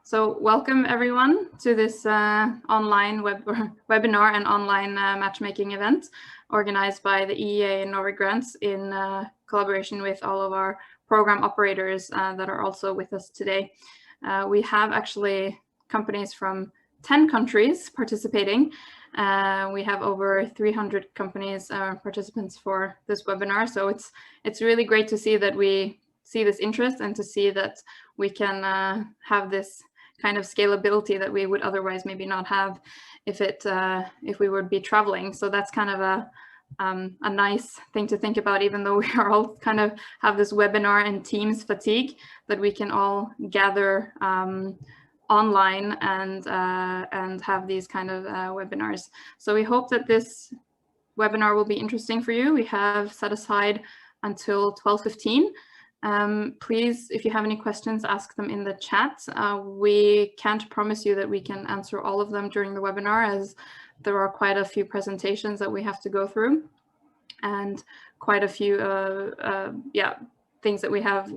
So welcome everyone to this online webinar and online matchmaking event organized by the EEA and Norway grants in collaboration with all of our program operators that are also with us today. We have actually companies from 10 countries participating. We have over 300 companies participants for this webinar. So it's really great to see that we see this interest and to see that we can have this kind of scalability that we would otherwise maybe not have if we would be traveling. So that's kind of a nice thing to think about, even though we are all kind of have this webinar and Teams fatigue, that we can all gather online and have these kind of webinars. So we hope that this webinar will be interesting for you. We have set aside until 12:15. Please, if you have any questions, ask them in the chat. We can't promise you that we can answer all of them during the webinar, as there are quite a few presentations that we have to go through and quite a few things that we have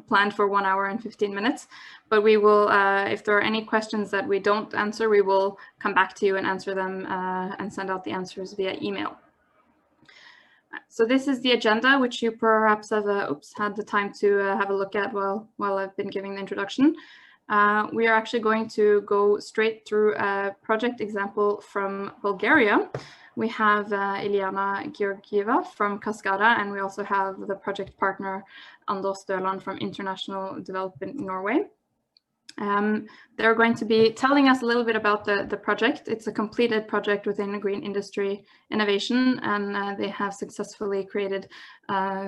planned for 1 hour and 15 minutes. But we will, if there are any questions that we don't answer, we will come back to you and answer them and send out the answers via email. So this is the agenda, which you perhaps have had the time to have a look at while I've been giving the introduction. We are actually going to go straight through a project example from Bulgaria. We have Ileana Georgieva from KASKADA, and we also have the project partner Anders Døland from International Development Norway. They're going to be telling us a little bit about the project. It's a completed project within green industry innovation, and they have successfully created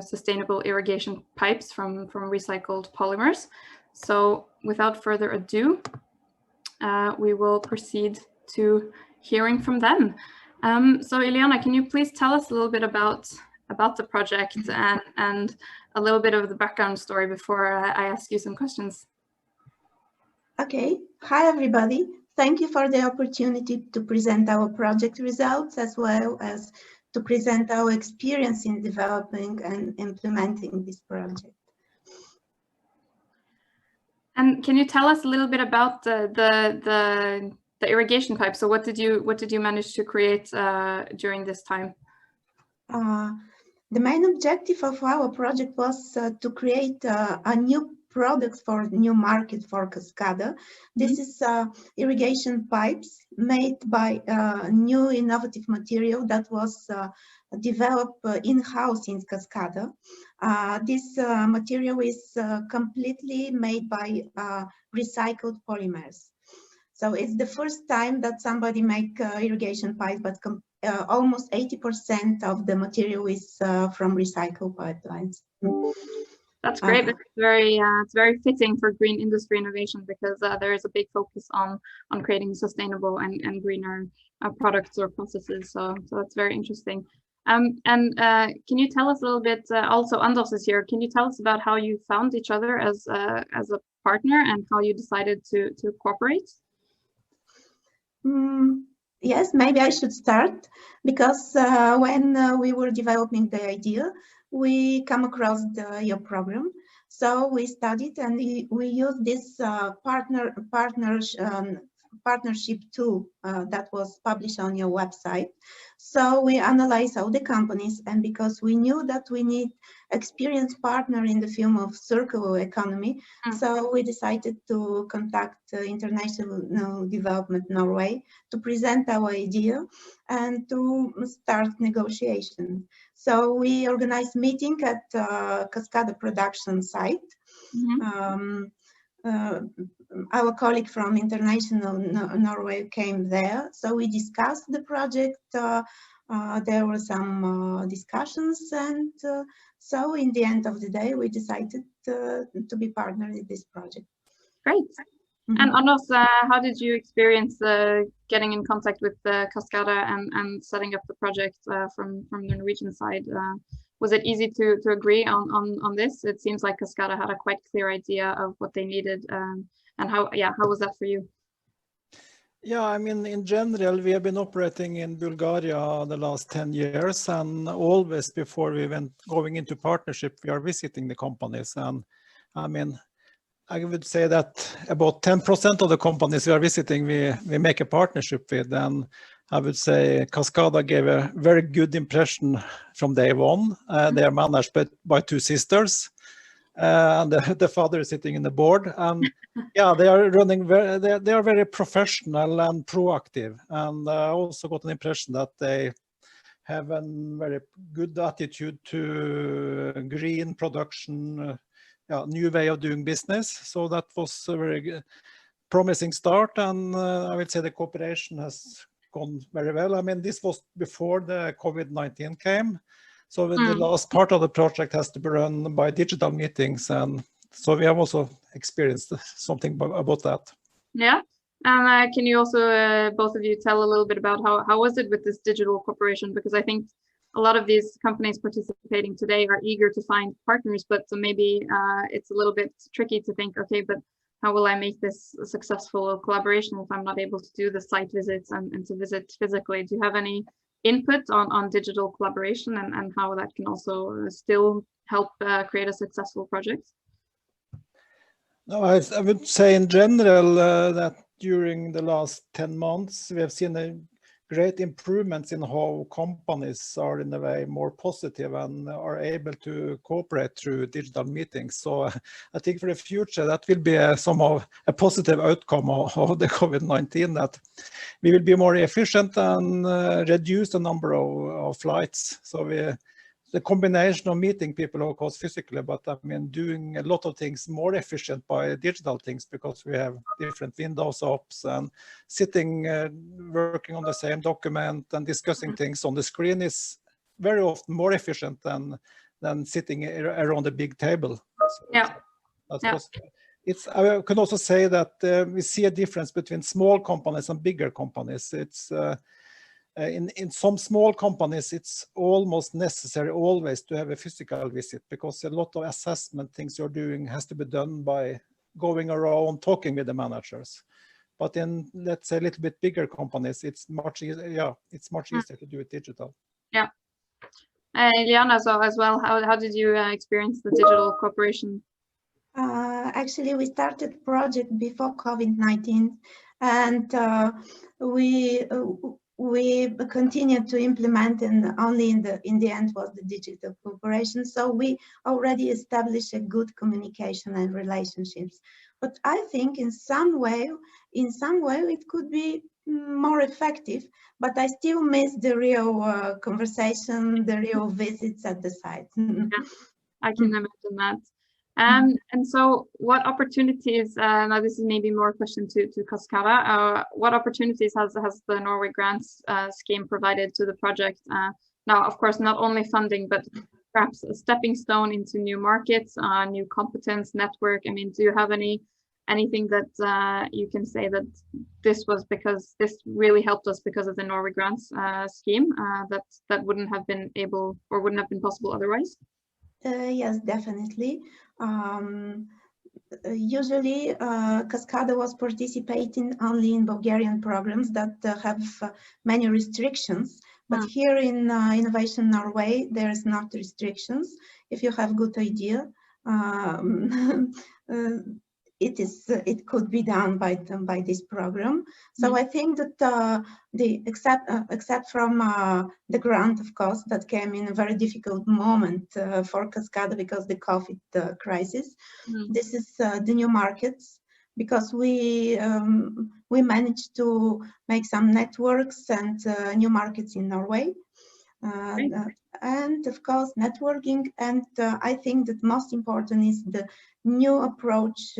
sustainable irrigation pipes from recycled polymers. So without further adu, we will proceed to hearing from them. So Ileana, can you please tell us a little bit about the project and a little bit of the background story before I ask you some questions? Okay. Hi, everybody. Thank you for the opportunity to present our project results, as well as to present our experience in developing and implementing this project. And can you tell us a little bit about the irrigation pipe? So what did you manage to create during this time? The main objective of our project was to create a new products for new market for KASKADA. This is irrigation pipes made by new innovative material that was developed in-house in KASKADA. This material is completely made by recycled polymers. So it's the first time that somebody make irrigation pipes, but almost 80% of the material is from recycled pipelines. That's great. It's very fitting for green industry innovation, because there is a big focus on creating sustainable and greener products or processes. So that's very interesting. Can you tell us a little bit? Also, Anders is here. Can you tell us about how you found each other as a partner and how you decided to cooperate? Yes, maybe I should start, because when we were developing the idea, we come across your program. So we studied and we used this partnership tool that was published on your website. So we analyzed all the companies, and because we knew that we need experienced partner in the field of circular economy, so we decided to contact International Development Norway to present our idea and to start negotiation. So we organized meeting at KASKADA production site. Our colleague from International Norway came there, so we discussed the project. There were some discussions, and so in the end of the day, we decided to be partnered in this project. Great. And Anders, how did you experience getting in contact with KASKADA and setting up the project from the Norwegian side? Was it easy to agree on this? It seems like KASKADA had a quite clear idea of what they needed, and how was that for you? Yeah, I mean, in general, we have been operating in Bulgaria the last 10 years, and always before we went going into partnership, we are visiting the companies. And I mean, I would say that about 10% of the companies we are visiting, we make a partnership with, and I would say KASKADA gave a very good impression from day one. They are managed by two sisters, and the father is sitting in the board. And yeah, they are running they are very professional and proactive. And I also got an impression that they have a very good attitude to green production. New way of doing business. So that was a very promising start, and I would say the cooperation has gone very well. I mean, this was before the COVID-19 came, so the last part of the project has to be run by digital meetings, and so we have also experienced something about that. Yeah, and can you also both of you tell a little bit about how was it with this digital cooperation? Because I think a lot of these companies participating today are eager to find partners, but so maybe it's a little bit tricky to think, okay, but how will I make this a successful collaboration if I'm not able to do the site visits and to visit physically? Do you have any input on digital collaboration and how that can also still help create a successful project? No, I would say in general that during the last 10 months, we have seen a great improvements in how companies are in a way more positive and are able to cooperate through digital meetings. So I think for the future that will be somehow a positive outcome of the COVID-19, that we will be more efficient and reduce the number of flights. So the combination of meeting people, of course, physically, but I mean, doing a lot of things more efficient by digital things, because we have different windows ops and sitting, working on the same document and discussing things on the screen is very often more efficient than sitting around a big table. So yeah. I can also say that we see a difference between small companies and bigger companies. It's in some small companies, it's almost necessary always to have a physical visit, because a lot of assessment things you're doing has to be done by going around talking with the managers. But in, let's say, a little bit bigger companies, it's much easier. Yeah, it's much easier to do it digital. Yeah. Liana, so as well, how did you experience the digital cooperation? Actually, we started project before COVID-19, and we continued to implement, and only in the end was the digital cooperation. So we already established a good communication and relationships. But I think in some way it could be more effective, but I still miss the real conversation, the real visits at the site. Yeah, I can imagine that. And so what opportunities, now this is maybe more a question to KASKADA, what opportunities has the Norway grants scheme provided to the project? Now, of course, not only funding, but perhaps a stepping stone into new markets, new competence network. I mean, do you have anything that you can say that this was because this really helped us because of the Norway grants scheme that wouldn't have been able or wouldn't have been possible otherwise? Yes, definitely. Usually, KASKADA was participating only in Bulgarian programs that have many restrictions. But here in Innovation Norway, there is not restrictions. If you have good idea, it could be done by this program. So I think that except from the grant, of course, that came in a very difficult moment for KASKADA because the COVID crisis. This is the new markets, because we managed to make some networks and new markets in Norway. And of course, networking, and I think that most important is the new approach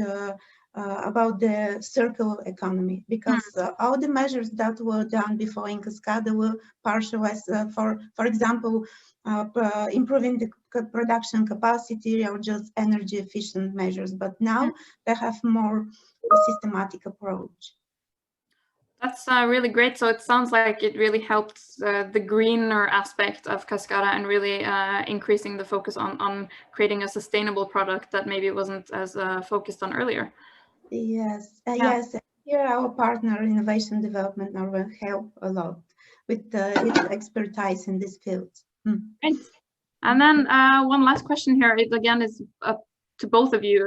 about the circular economy, because all the measures that were done before in KASKADA were partial, as for example, improving the production capacity or just energy efficient measures. But now they have more systematic approach. That's really great. So it sounds like it really helped the greener aspect of KASKADA and really increasing the focus on creating a sustainable product that maybe wasn't as focused on earlier. Yes, yes. Here our partner Innovation Development Norway help a lot with its expertise in this field. Great. And then one last question here. It again is to both of you.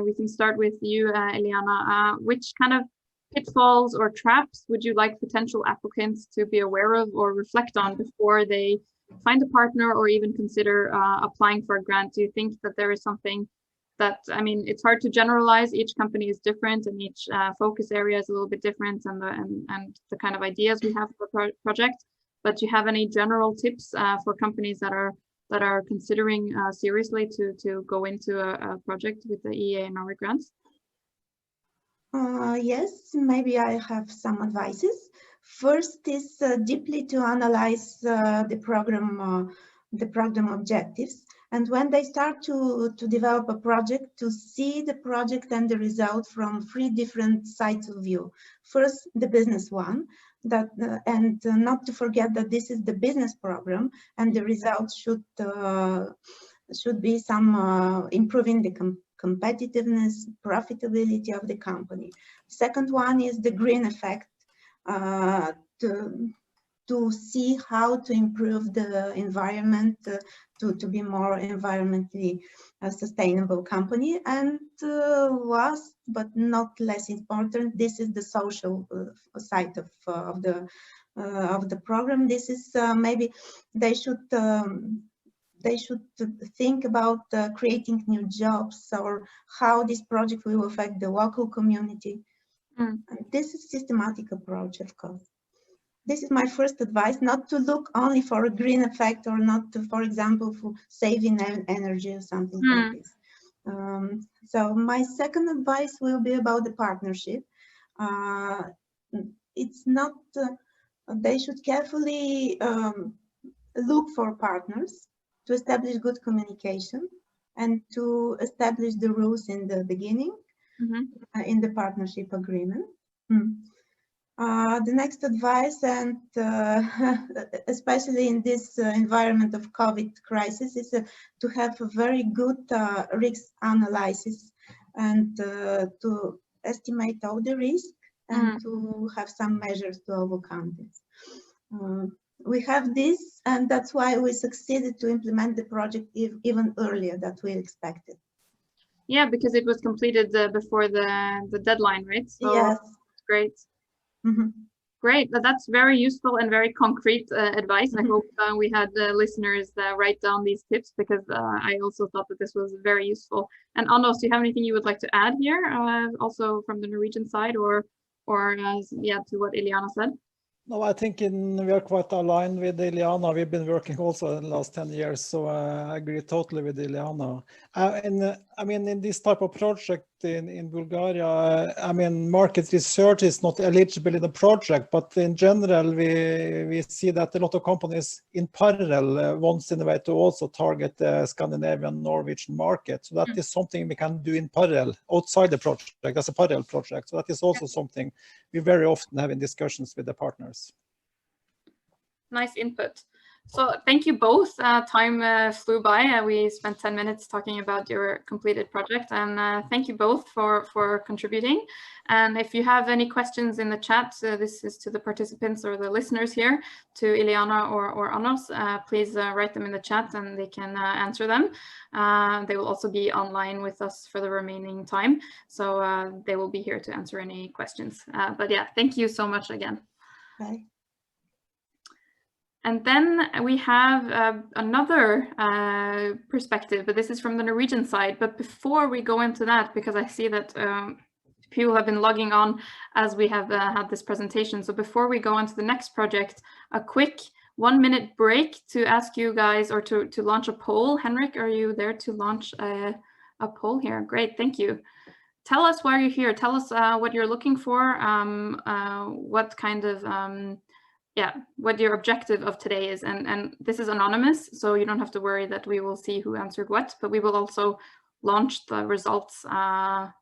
We can start with you, Eliana. Which kind of pitfalls or traps would you like potential applicants to be aware of or reflect on before they find a partner or even consider applying for a grant? Do you think that there is something that, I mean, it's hard to generalize. Each company is different and each focus area is a little bit different, and the kind of ideas we have for project. But do you have any general tips for companies that are considering seriously to go into a project with the EEA and Norway grants? Yes, maybe I have some advices. First is deeply to analyze the program objectives. And when they start to develop a project, to see the project and the result from 3 different sides of view. First, the business one, that and not to forget that this is the business program, and the result should be some improving the competitiveness, profitability of the company. Second one is the green effect, to see how to improve the environment, to be more environmentally sustainable company. And last but not less important, this is the social side of the program. This is maybe they should think about creating new jobs, or how this project will affect the local community. And this is systematic approach, of course. This is my first advice, not to look only for a green effect, or not to, for example, for saving energy or something like this. So my second advice will be about the partnership. It's not, they should carefully look for partners to establish good communication and to establish the rules in the beginning, in the partnership agreement. The next advice, and especially in this environment of COVID crisis, is to have a very good risk analysis, and to estimate all the risk, and to have some measures to overcome this. We have this, and that's why we succeeded to implement the project even earlier than we expected. Yeah, because it was completed before the deadline, right? So yes. Great. Great. That's very useful and very concrete advice. I hope we had listeners write down these tips, because I also thought that this was very useful. And Anders, do you have anything you would like to add here, also from the Norwegian side, or yeah, to what Eliana said? No, I think we are quite aligned with Eliana. We've been working also in the last 10 years, so I agree totally with Eliana. And I mean, in this type of project in Bulgaria, I mean, market research is not eligible in the project, but in general, we see that a lot of companies in parallel wants in a way to also target the Scandinavian, Norwegian market. So that is something we can do in parallel outside the project, as a parallel project. So that is also something we very often have in discussions with the partners. Nice input. So thank you both. Time flew by. We spent 10 minutes talking about your completed project, and thank you both for contributing. And if you have any questions in the chat, this is to the participants or the listeners here, to Eliana or Anders, please write them in the chat and they can answer them. They will also be online with us for the remaining time, so they will be here to answer any questions. But yeah, thank you so much again. Bye. And then we have another perspective, but this is from the Norwegian side. But before we go into that, because I see that people have been logging on as we have had this presentation. So before we go on to the next project, a quick 1-minute break to ask you guys, or to launch a poll. Henrik, are you there to launch a poll here? Great, thank you. Tell us why you're here. Tell us what you're looking for, what kind of what your objective of today is, and this is anonymous, so you don't have to worry that we will see who answered what, but we will also launch the results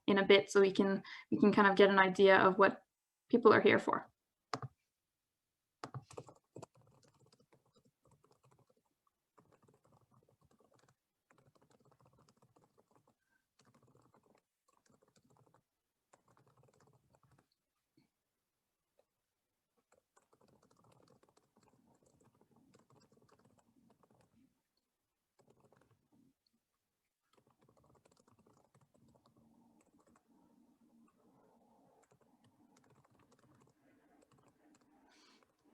in a bit, so we can kind of get an idea of what people are here for.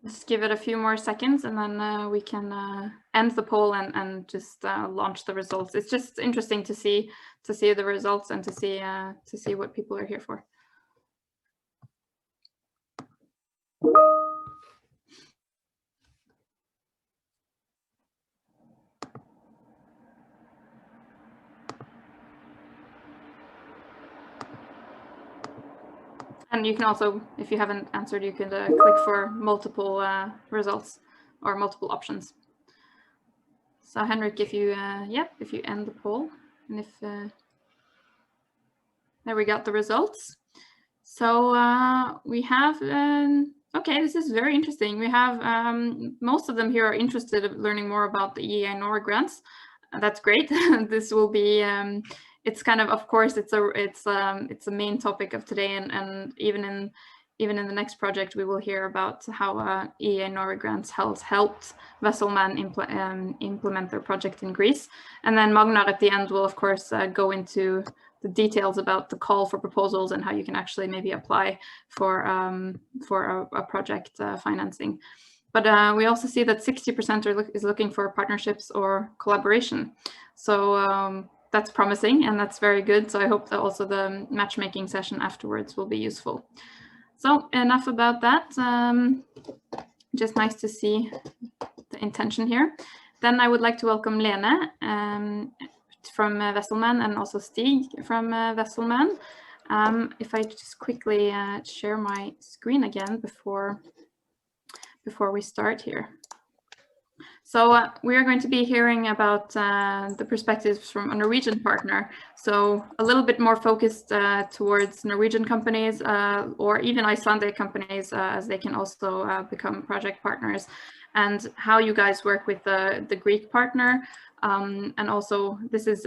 Just give it a few more seconds and then we can end the poll and just launch the results. It's just interesting to see the results and to see what people are here for. And you can also, if you haven't answered, you can click for multiple results or multiple options. So Henrik, if you end the poll, and if there we got the results. So we have okay, this is very interesting. We have most of them here are interested in learning more about the EEA and Norway grants. That's great. This will be. It's kind of course, it's a main topic of today, and even in the next project, we will hear about how EEA and Norway grants helped VesselMan implement their project in Greece. And then Magnar at the end will, of course, go into the details about the call for proposals and how you can actually maybe apply for a project financing. But we also see that 60% is looking for partnerships or collaboration. So that's promising and that's very good. So I hope that also the matchmaking session afterwards will be useful. So enough about that. Just nice to see the intention here. Then I would like to welcome Lene from VesselMan and also Stig from VesselMan. If I just quickly share my screen again before we start here. So we are going to be hearing about the perspectives from a Norwegian partner. So a little bit more focused towards Norwegian companies or even Icelandic companies as they can also become project partners, and how you guys work with the Greek partner. And also this is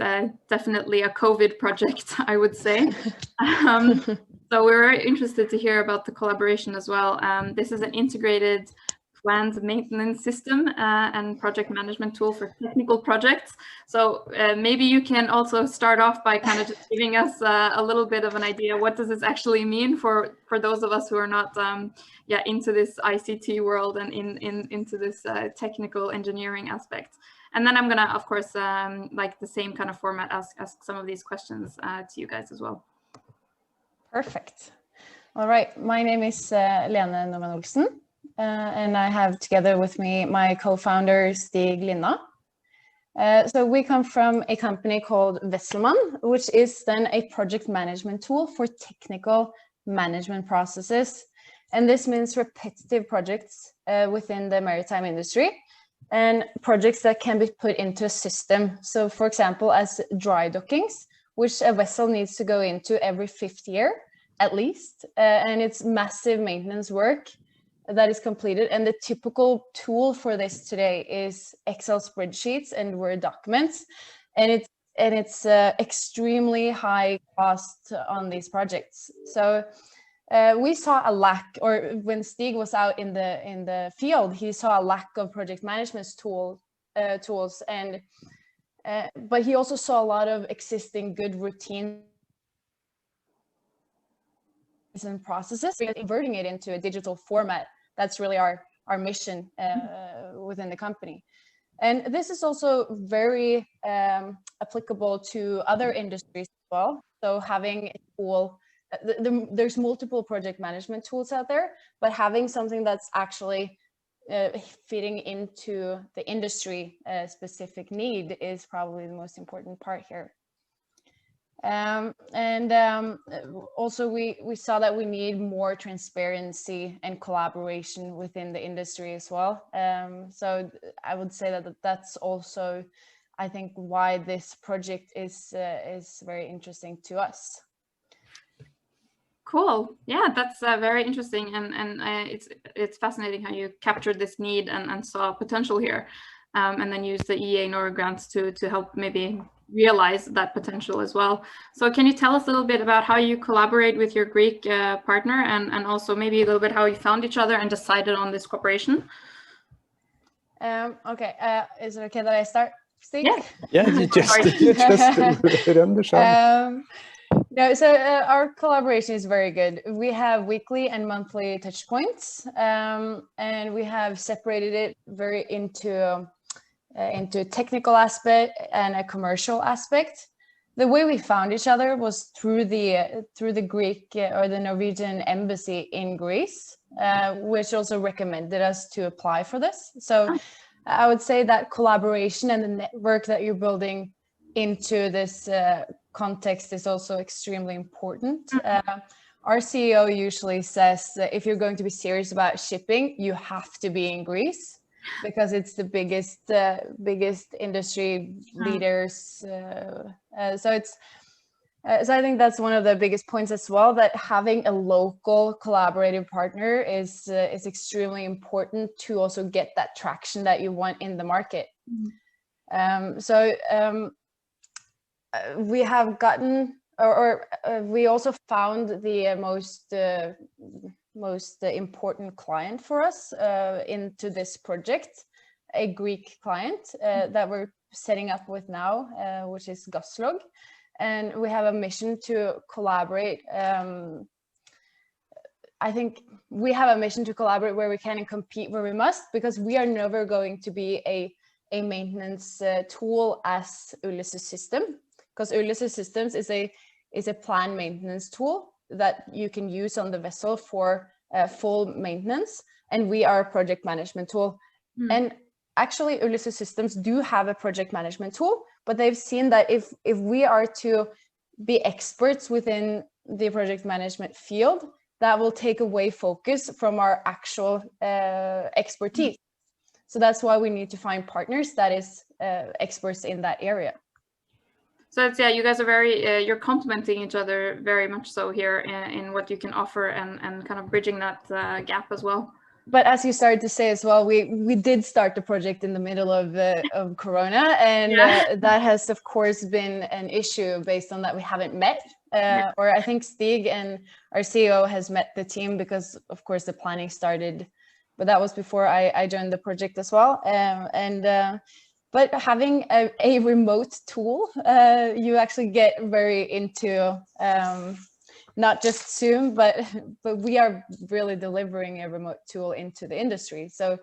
definitely a COVID project, I would say. So we're very interested to hear about the collaboration as well. This is an integrated planned maintenance system and project management tool for technical projects. So maybe you can also start off by kind of just giving us a little bit of an idea. What does this actually mean for those of us who are not into this ICT world and into this technical engineering aspect? And then I'm gonna, of course, like the same kind of format, ask some of these questions to you guys as well. Perfect. All right, my name is Lene Normann-Olsen. And I have together with me my co-founder Stig Linna. So we come from a company called VesselMan, which is then a project management tool for technical management processes. And this means repetitive projects within the maritime industry and projects that can be put into a system. So for example, as dry dockings, which a vessel needs to go into every 5th year at least. And it's massive maintenance work that is completed, and the typical tool for this today is Excel spreadsheets and Word documents, and it's extremely high cost on these projects. So we saw a lack, or when Stig was out in the field, he saw a lack of project management tools, and but he also saw a lot of existing good routines and processes, converting it into a digital format. That's really our mission within the company. And this is also very applicable to other industries as well. So having a tool, there's multiple project management tools out there, but having something that's actually fitting into the industry specific need is probably the most important part here. Also we saw that we need more transparency and collaboration within the industry as well. So I would say that that's also, I think, why this project is very interesting to us. Cool. Yeah, that's very interesting, and it's fascinating how you captured this need and saw potential here, and then use the EEA Norway grants to help maybe realize that potential as well. So can you tell us a little bit about how you collaborate with your Greek partner, and also maybe a little bit how you found each other and decided on this cooperation? Okay, is it okay that I start, Stig? Yeah. Yeah, you just run the show. No, so our collaboration is very good. We have weekly and monthly touch points, and we have separated it very into a technical aspect and a commercial aspect. The way we found each other was through the Greek or the Norwegian embassy in Greece, which also recommended us to apply for this. So I would say that collaboration and the network that you're building into this context is also extremely important. Our CEO usually says that if you're going to be serious about shipping, you have to be in Greece, because it's the biggest industry leaders. So I think that's one of the biggest points as well, that having a local collaborative partner is extremely important to also get that traction that you want in the market. We have gotten, we also found the most important client for us into this project, a Greek client that we're setting up with now, which is Gaslog. And we have a mission to collaborate. I think we have a mission to collaborate where we can and compete where we must, because we are never going to be a maintenance tool as Ulysses system, because Ulysses systems is a planned maintenance tool that you can use on the vessel for full maintenance, and we are a project management tool. And actually Ulysses systems do have a project management tool, but they've seen that if we are to be experts within the project management field, that will take away focus from our actual expertise. So that's why we need to find partners that is experts in that area. So it's, yeah, you guys are very, you're complementing each other very much so here in what you can offer, and kind of bridging that gap as well. But as you started to say as well, we did start the project in the middle of Corona, and that has of course been an issue based on that we haven't met. Or I think Stig and our CEO has met the team, because of course the planning started, but that was before I joined the project as well. But having a remote tool, you actually get very into not just Zoom, but we are really delivering a remote tool into the industry. So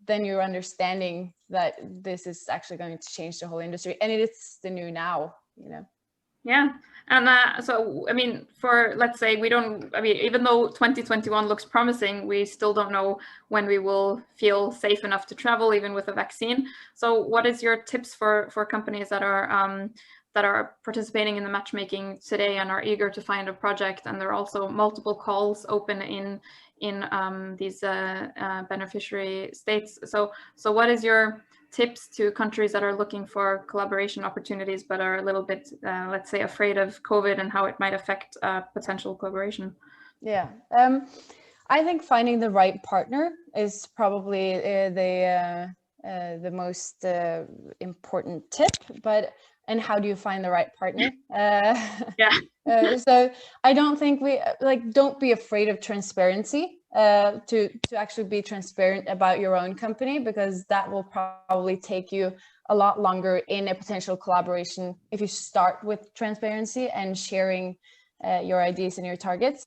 then you're understanding that this is actually going to change the whole industry, and it's the new now, you know. Yeah, and so I mean, for, let's say we don't, I mean, even though 2021 looks promising, we still don't know when we will feel safe enough to travel, even with a vaccine. So what is your tips for companies that are participating in the matchmaking today and are eager to find a project, and there are also multiple calls open in these beneficiary states? So what is your tips to countries that are looking for collaboration opportunities but are a little bit, let's say, afraid of COVID and how it might affect potential collaboration? Yeah, I think finding the right partner is probably the most important tip. And how do you find the right partner? So I don't think don't be afraid of transparency, to actually be transparent about your own company, because that will probably take you a lot longer in a potential collaboration if you start with transparency and sharing your ideas and your targets.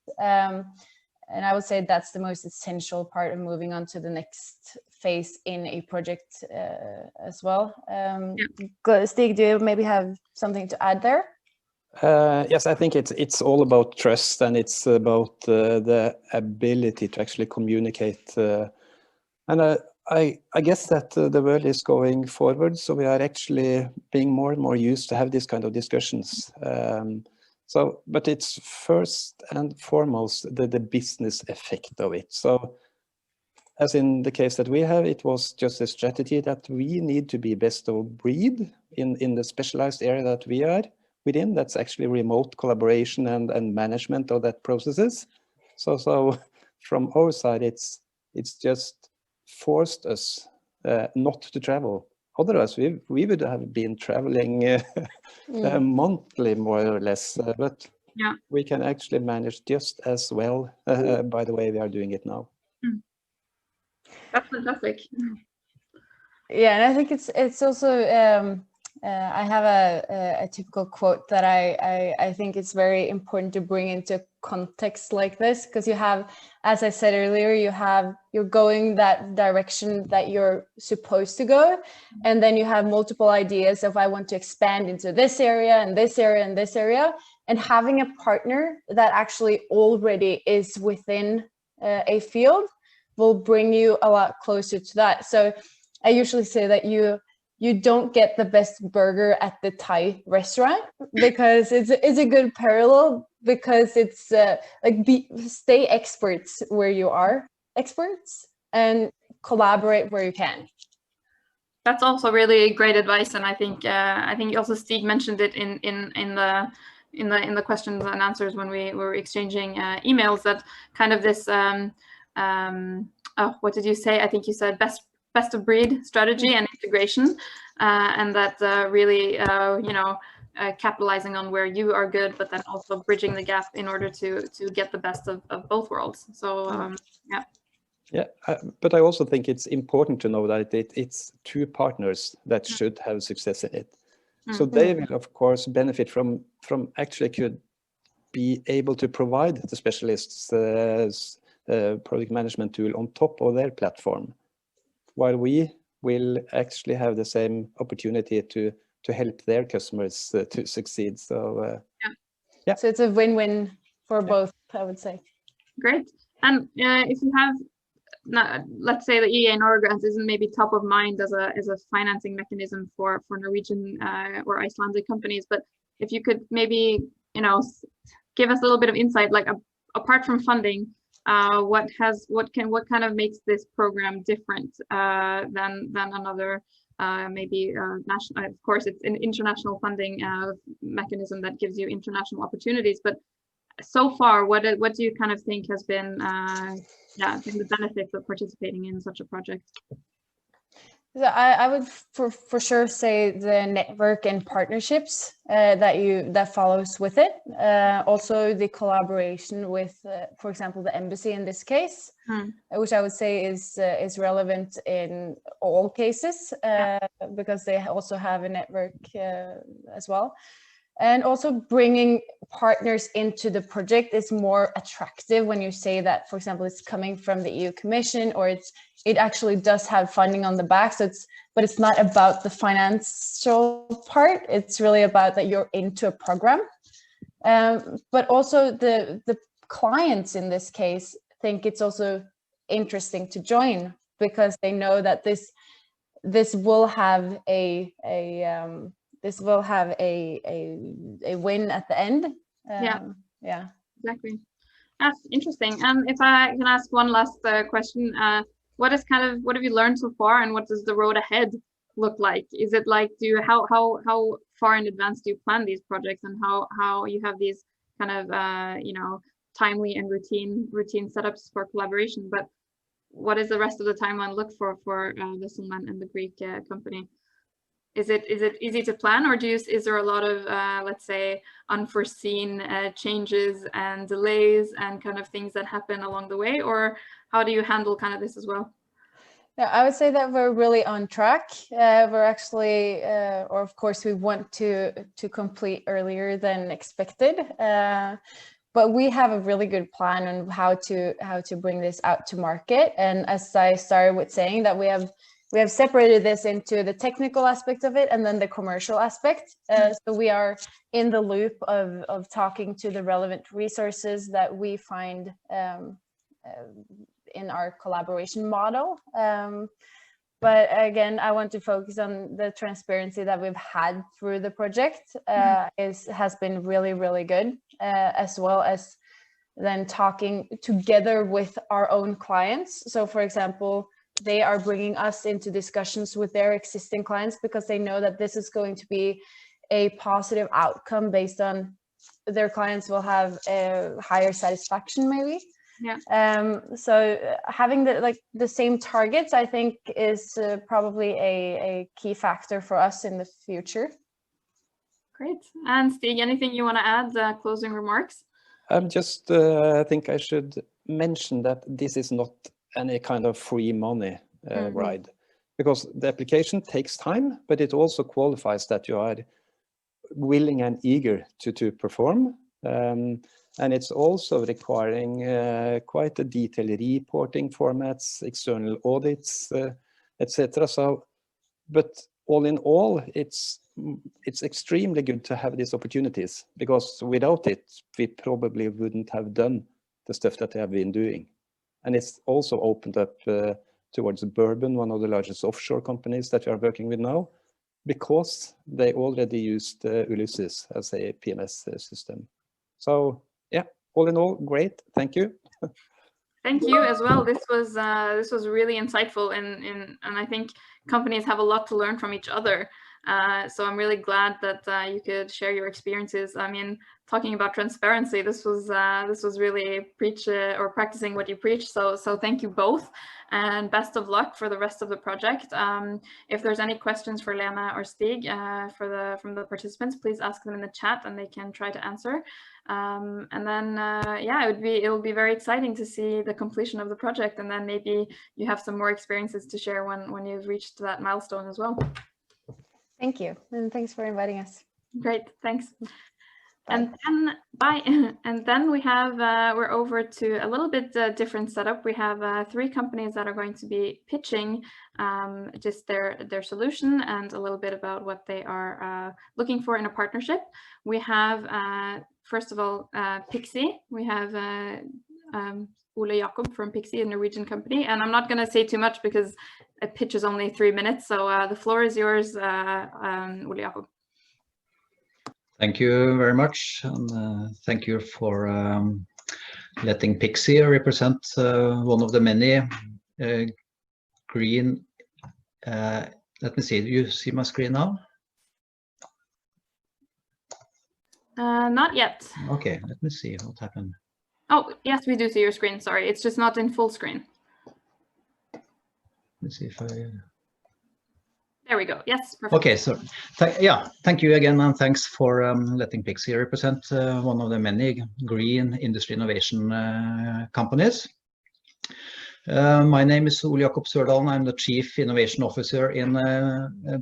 And I would say that's the most essential part of moving on to the next phase in a project as well. Stig, do you maybe have something to add there? Yes, I think it's all about trust, and it's about the ability to actually communicate. And I guess that the world is going forward, so we are actually being more and more used to have this kind of discussions. But it's first and foremost the business effect of it. So as in the case that we have, it was just a strategy that we need to be best of breed in the specialized area that we are within. That's actually remote collaboration and management of that processes. So from our side, it's just forced us not to travel. Otherwise, we would have been traveling monthly, more or less. But we can actually manage just as well by the way we are doing it now. That's fantastic. Yeah, and I think it's also I have a typical quote that I think it's very important to bring into context like this, because you have, as I said earlier, you're going that direction that you're supposed to go, and then you have multiple ideas of I want to expand into this area and this area and this area, and having a partner that actually already is within a field will bring you a lot closer to that. So I usually say that you don't get the best burger at the Thai restaurant, because it's a good parallel, because it's stay experts where you are experts and collaborate where you can. That's also really great advice, and I think also Stig mentioned it in the questions and answers when we were exchanging emails, that kind of this what did you say? I think you said best of breed strategy and integration, and that really capitalizing on where you are good, but then also bridging the gap in order to get the best of both worlds. So yeah, but I also think it's important to know that it's two partners that should have success in it. So they will of course benefit from actually could be able to provide the specialists project management tool on top of their platform, while we will actually have the same opportunity to help their customers to succeed. So yeah. So it's a win-win for both, I would say. Great. And if you have, let's say the EEA and Norway grants isn't maybe top of mind as a financing mechanism for Norwegian or Icelandic companies, but if you could maybe give us a little bit of insight, like apart from funding, what kind of makes this program different than another maybe national? Of course, it's an international funding mechanism that gives you international opportunities, but so far, what do you kind of think has been the benefits of participating in such a project? I would for sure say the network and partnerships that follows with it. Also the collaboration with, for example, the embassy in this case, which I would say is relevant in all cases, because they also have a network as well. And also bringing partners into the project is more attractive when you say that, for example, it's coming from the EU Commission, or it actually does have funding on the back. So but it's not about the financial part. It's really about that you're into a program. But also the clients in this case think it's also interesting to join, because they know that this will have a win at the end. Yeah, exactly. That's interesting. And if I can ask one last question, what have you learned so far, and what does the road ahead look like? Is it like, how far in advance do you plan these projects, and how you have these kind of timely and routine setups for collaboration? But what is the rest of the timeline look for VesselMan and the Greek company? Is it easy to plan, or is there a lot of let's say unforeseen changes and delays and kind of things that happen along the way, or how do you handle kind of this as well? Yeah, I would say that we're really on track. We're actually, or of course, we want to complete earlier than expected. But we have a really good plan on how to bring this out to market. And as I started with saying, that we have separated this into the technical aspect of it and then the commercial aspect. So we are in the loop of talking to the relevant resources that we find in our collaboration model. But again, I want to focus on the transparency that we've had through the project. Has been really, really good, as well as then talking together with our own clients. So for example, they are bringing us into discussions with their existing clients, because they know that this is going to be a positive outcome based on their clients will have a higher satisfaction maybe. Yeah. So having the same targets, I think, is probably a key factor for us in the future. Great. And Stig, anything you want to add, closing remarks? Just I think I should mention that this is not any kind of free money ride. because the application takes time, but it also qualifies that you are willing and eager to perform. And it's also requiring quite a detailed reporting formats, external audits, etc. So, but all in all, it's extremely good to have these opportunities, because without it, we probably wouldn't have done the stuff that they have been doing. And it's also opened up towards Bourbon, one of the largest offshore companies that we are working with now, because they already used Ulysses as a PMS system. So yeah, all in all, great. Thank you. Thank you as well. This was really insightful, and I think companies have a lot to learn from each other. So I'm really glad that you could share your experiences. I mean, talking about transparency, this was really practicing what you preach. So thank you both, and best of luck for the rest of the project. If there's any questions for Lena or Stig from the participants, please ask them in the chat, and they can try to answer. And then yeah, it will be very exciting to see the completion of the project, and then maybe you have some more experiences to share when you've reached that milestone as well. Thank you, and thanks for inviting us. Great, thanks. Bye. And then bye. And then we have we're over to a little bit different setup. We have 3 companies that are going to be pitching just their solution and a little bit about what they are looking for in a partnership. We have first of all Pixii. We have Ole Jakob from Pixii, a Norwegian company, and I'm not going to say too much because a pitch is only 3 minutes. So the floor is yours, Ole Jakob. Thank you very much, and thank you for letting Pixii represent one of the many green. Let me see. Do you see my screen now? Not yet. Okay, let me see what happened. Oh, yes, we do see your screen. Sorry, it's just not in full screen. Let's see if I... There we go. Yes, perfect. Okay, so yeah, thank you again, and thanks for letting Pixii represent one of the many green industry innovation companies. My name is Ole Jakob Sørdalen. I'm the Chief Innovation Officer in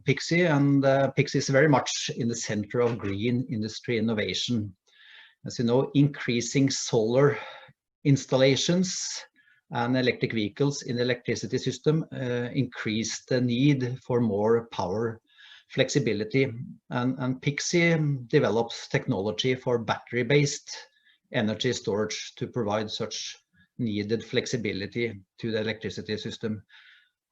Pixii, and Pixii is very much in the center of green industry innovation. As you know, increasing solar installations and electric vehicles in the electricity system increase the need for more power flexibility. And Pixii develops technology for battery-based energy storage to provide such needed flexibility to the electricity system.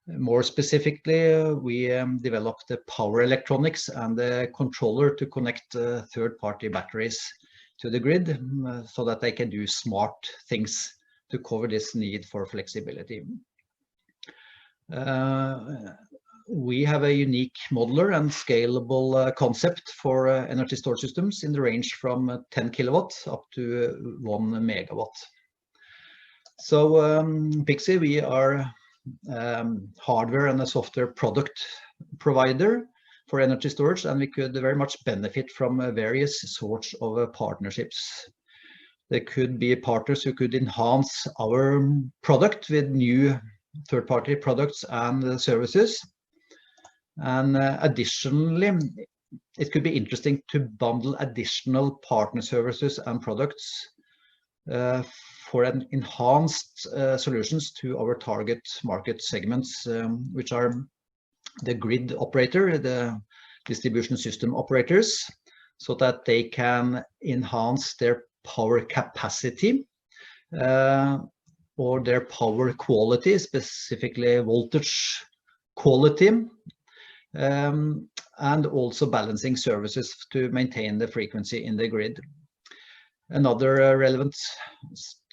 More specifically, we developed the power electronics and the controller to connect third-party batteries to the grid so that they can do smart things to cover this need for flexibility. We have a unique modular and scalable concept for energy storage systems in the range from 10 kilowatts up to 1 megawatt. So Pixii, we are hardware and a software product provider for energy storage, and we could very much benefit from various sorts of partnerships. There could be partners who could enhance our product with new third-party products and services. And additionally, it could be interesting to bundle additional partner services and products for an enhanced solutions to our target market segments, which are the grid operator, the distribution system operators, so that they can enhance their power capacity or their power quality, specifically voltage quality, and also balancing services to maintain the frequency in the grid. Another relevant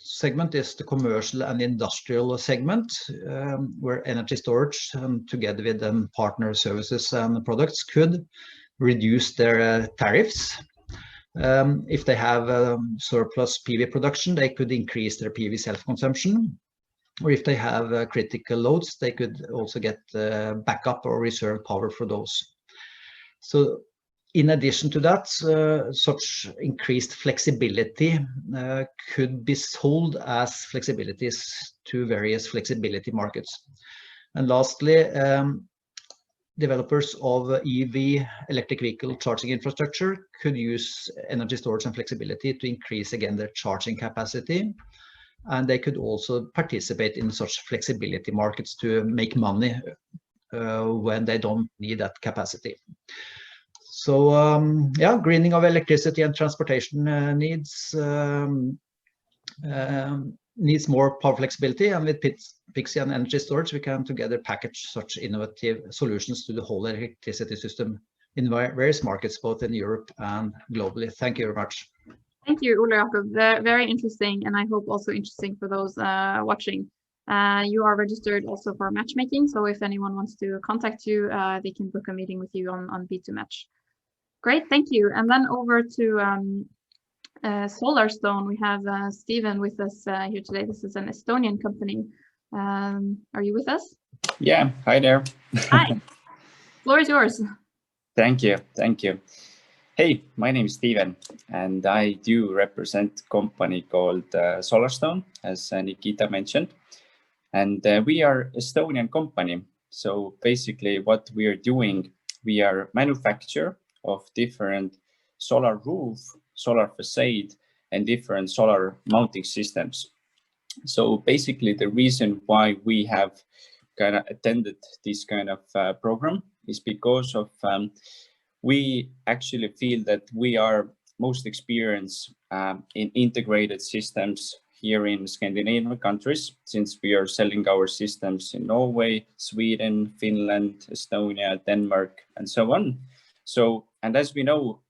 segment is the commercial and industrial segment, where energy storage together with partner services and products could reduce their tariffs. If they have surplus PV production, they could increase their PV self-consumption. Or if they have critical loads, they could also get backup or reserve power for those. So in addition to that, such increased flexibility could be sold as flexibilities to various flexibility markets. And lastly, developers of EV, electric vehicle charging infrastructure, could use energy storage and flexibility to increase again their charging capacity. And they could also participate in such flexibility markets to make money when they don't need that capacity. So yeah, greening of electricity and transportation needs more power flexibility, and with Pixii and energy storage, we can together package such innovative solutions to the whole electricity system in various markets, both in Europe and globally. Thank you very much. Thank you, Ole Jakob. Very interesting, and I hope also interesting for those watching. You are registered also for matchmaking, so if anyone wants to contact you, they can book a meeting with you on B2Match. Great, thank you. And then over to Solarstone, we have Steven with us here today. This is an Estonian company. Are you with us? Yeah, hi there. Hi, floor is yours. Thank you, thank you. Hey, my name is Steven, and I do represent a company called Solarstone, as Nikita mentioned. And we are an Estonian company. So basically what we are doing, we are manufacturer of different solar roof, solar facade, and different solar mounting systems. So basically the reason why we have kind of attended this kind of program is because of we actually feel that we are most experienced in integrated systems here in Scandinavian countries, since we are selling our systems in Norway, Sweden, Finland, Estonia, Denmark, and so on. So, and as we know,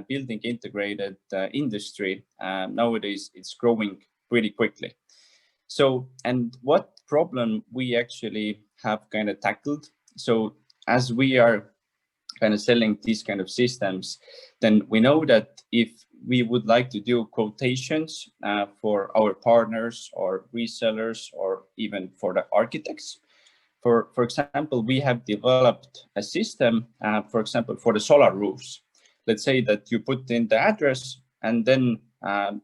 building integrated industry nowadays, it's growing pretty quickly. So, and what problem we actually have kind of tackled? So as we are kind of selling these kind of systems, then we know that if we would like to do quotations for our partners or resellers, or even for the architects, for example, we have developed a system, for example, for the solar roofs. Let's say that you put in the address, and then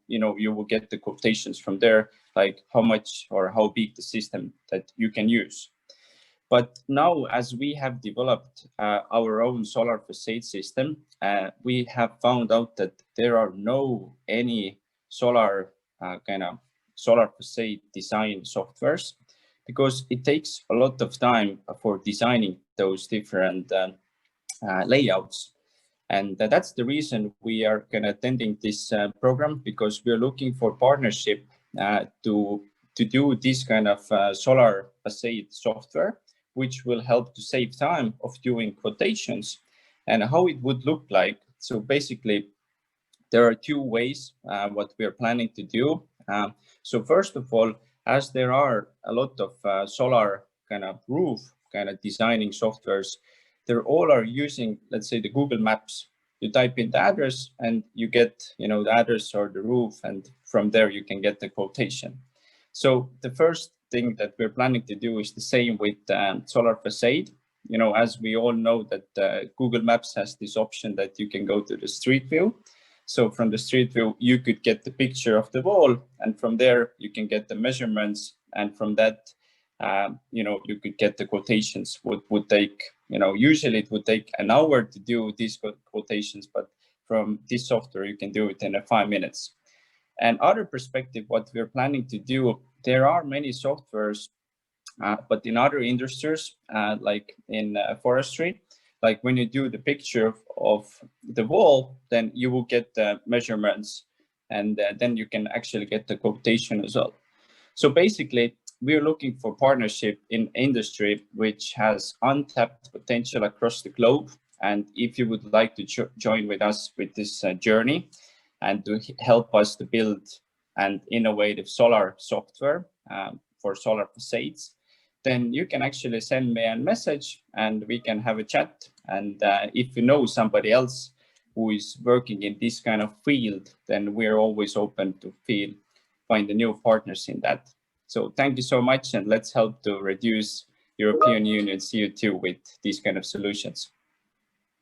you will get the quotations from there, like how much or how big the system that you can use. But now, as we have developed our own solar facade system, we have found out that there are any solar kind of solar facade design softwares, because it takes a lot of time for designing those different layouts. And that's the reason we are kind of attending this program, because we're looking for partnership to do this kind of solar facade software, which will help to save time of doing quotations. And how it would look like. So basically, there are two ways what we are planning to do. So first of all, as there are a lot of solar kind of roof kind of designing softwares, they all are using, let's say, the Google Maps. You type in the address and you get, the address or the roof, and from there you can get the quotation. So the first thing that we're planning to do is the same with solar facade. As we all know that Google Maps has this option that you can go to the street view. So from the street view, you could get the picture of the wall, and from there you can get the measurements, and from that, you could get the quotations. Would take, usually it would take an hour to do these quotations, but from this software you can do it in 5 minutes. And other perspective, what we're planning to do, there are many softwares, but in other industries, like in forestry, like when you do the picture of the wall, then you will get the measurements, and then you can actually get the quotation as well. So basically, we're looking for partnership in industry which has untapped potential across the globe. And if you would like to join with us with this journey and to help us to build an innovative solar software for solar facades, then you can actually send me a message and we can have a chat. And if you know somebody else who is working in this kind of field, then we're always open to find the new partners in that. So thank you so much, and let's help to reduce European Union CO2 with these kind of solutions.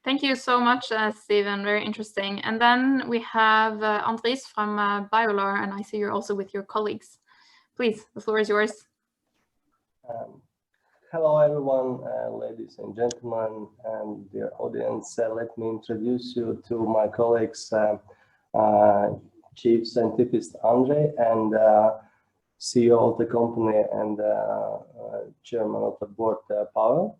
Thank you so much, Steven. Very interesting. And then we have Andres from BIOLAR, and I see you're also with your colleagues. Please, the floor is yours. Hello everyone, ladies and gentlemen, and dear audience. Let me introduce you to my colleagues, Chief Scientist Andrei and CEO of the company and Chairman of the Board, Pavel.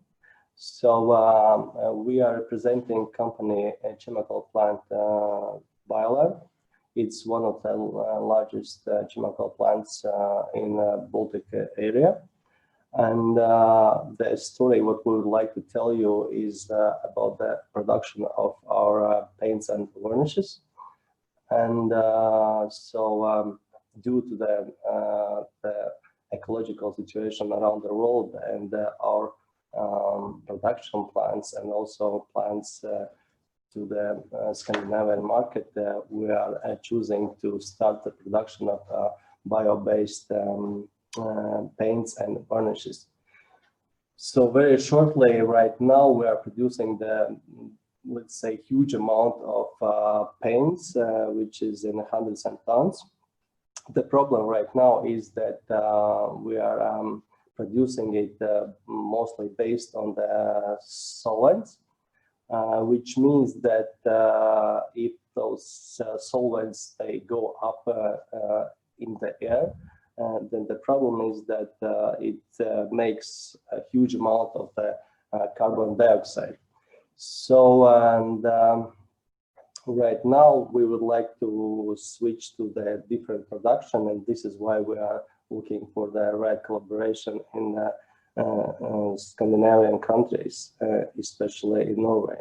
So we are representing company chemical plant BIOLAR. It's one of the largest chemical plants in Baltic area. And the story, what we would like to tell you is about the production of our paints and varnishes. And due to the ecological situation around the world and our production plants and also plants to the Scandinavian market, we are choosing to start the production of bio-based paints and varnishes. So very shortly, right now we are producing the, let's say, huge amount of paints, which is in hundreds of tons. The problem right now is that we are producing it mostly based on the solvents, which means that if those solvents, they go up in the air, then the problem is that it makes a huge amount of the carbon dioxide. So, and right now we would like to switch to the different production, and this is why we are looking for the right collaboration in Scandinavian countries, especially in Norway.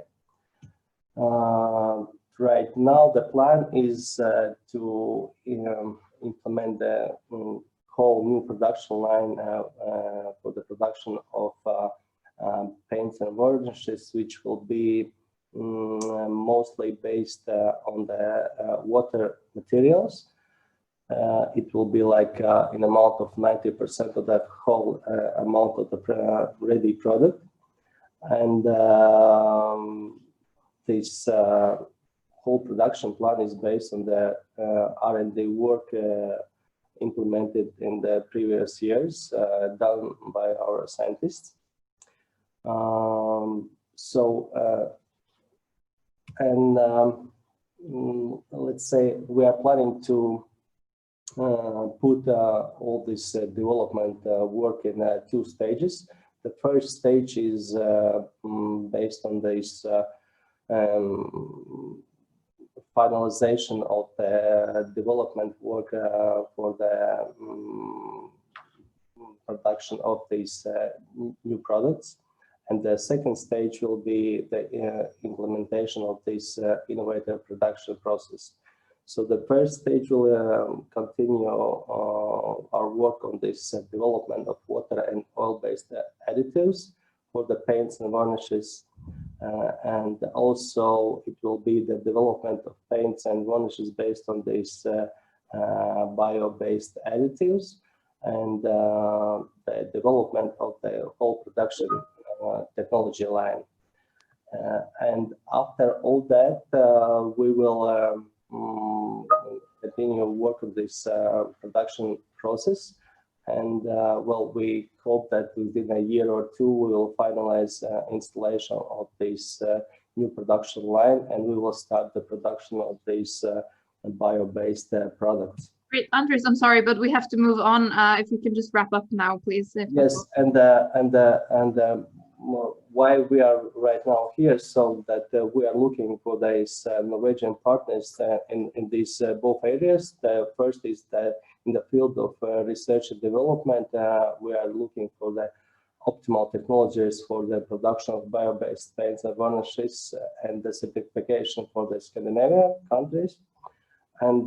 Right now the plan is to implement the whole new production line for the production of paints and varnishes, which will be mostly based on the water materials. It will be like in amount of 90% of that whole amount of the ready product. And this whole production plan is based on the R&D work implemented in the previous years, done by our scientists. Let's say we are planning to put all this development work in 2 stages. The first stage is based on this finalization of the development work for the production of these new products. And the second stage will be the implementation of this innovative production process. So the first stage will continue our work on this development of water and oil-based additives for the paints and varnishes. And also it will be the development of paints and varnishes based on these bio-based additives and the development of the whole production technology line. And after all that, we will continue work on this production process. And well, we hope that within a year or 2, we will finalize installation of this new production line, and we will start the production of these bio-based products. Great, Andres, I'm sorry, but we have to move on. If you can just wrap up now, please. Yes, and why we are right now here, so that we are looking for these Norwegian partners in these both areas. The first is that in the field of research and development, we are looking for the optimal technologies for the production of bio-based paints and varnishes and the certification for the Scandinavian countries. And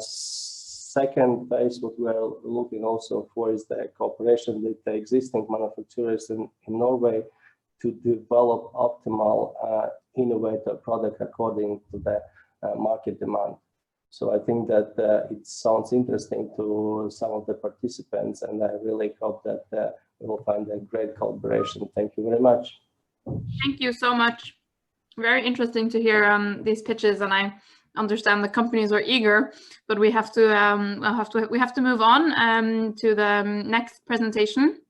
second phase, what we are looking also for is the cooperation with the existing manufacturers in Norway to develop optimal innovative product according to the market demand. So I think that it sounds interesting to some of the participants, and I really hope that we will find a great collaboration. Thank you very much. Thank you so much. Very interesting to hear these pitches, and I understand the companies are eager, but we have to move on to the next presentation.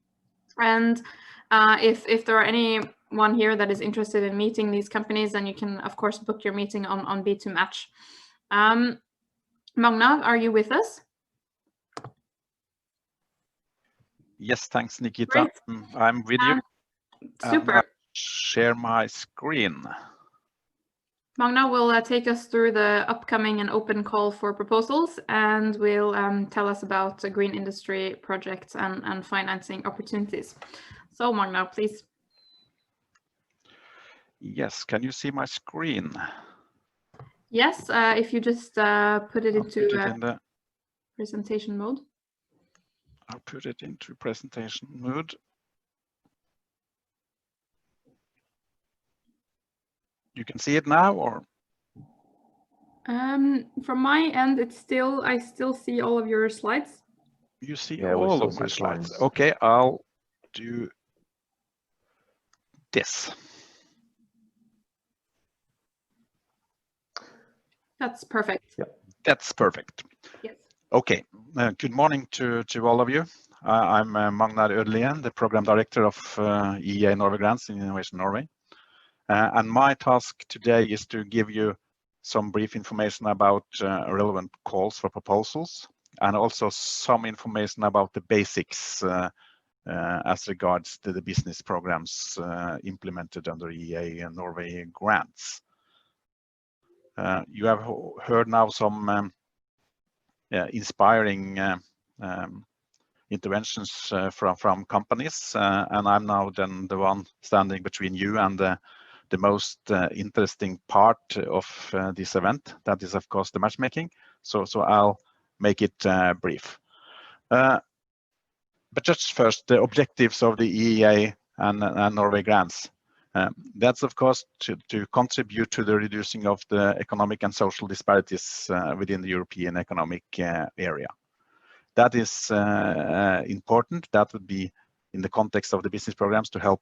And If there are anyone here that is interested in meeting these companies, then you can, of course, book your meeting on B2Match. Magna, are you with us? Yes, thanks, Nikita. Great. I'm with you. Super. I'll share my screen. Magna will take us through the upcoming and open call for proposals, and will tell us about green industry projects and financing opportunities. So Magna, please. Yes, can you see my screen? Yes, if you just put it into in the presentation mode. I'll put it into presentation mode. You can see it now, or? From my end, I still see all of your slides. You see Yeah, all of my slides. Okay, I'll do this. That's perfect. Yep. That's perfect. Yes. Okay, good morning to all of you. I'm Magnar Ødlien, the Program Director of EEA and Norway grants in Innovation Norway. And my task today is to give you some brief information about relevant calls for proposals, and also some information about the basics as regards to the business programs implemented under EEA and Norway grants. You have heard now some inspiring interventions from companies, and I'm now then the one standing between you and the most interesting part of this event. That is, of course, the matchmaking. So I'll make it brief. But just first, the objectives of the EEA and Norway grants. That's, of course, to contribute to the reducing of the economic and social disparities within the European economic area. That is important. That would be in the context of the business programs to help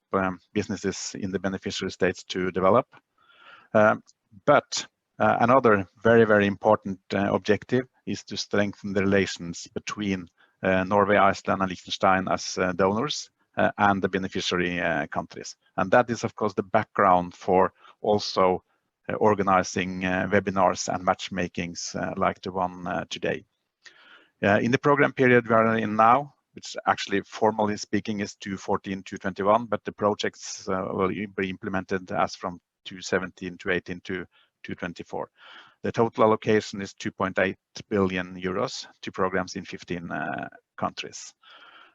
businesses in the beneficiary states to develop. But another very, very important objective is to strengthen the relations between Norway, Iceland, and Liechtenstein as donors and the beneficiary countries. And that is, of course, the background for also organizing webinars and matchmakings like the one today. In the program period we are in now, which actually formally speaking is 2014-2021, but the projects will be implemented as from 2017-18 to 2024. The total allocation is 2.8 billion euros to programs in 15 countries.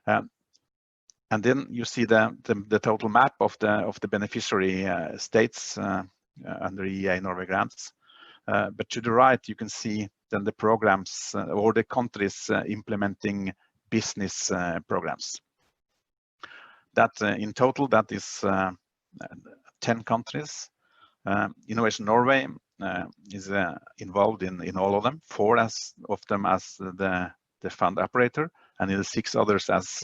And then you see the total map of the beneficiary states under EEA Norway grants. But to the right, you can see then the programs or the countries implementing business programs. That in total, that is 10 countries. Innovation Norway is involved in all of them, 4 of them as the fund operator, and in the 6 others as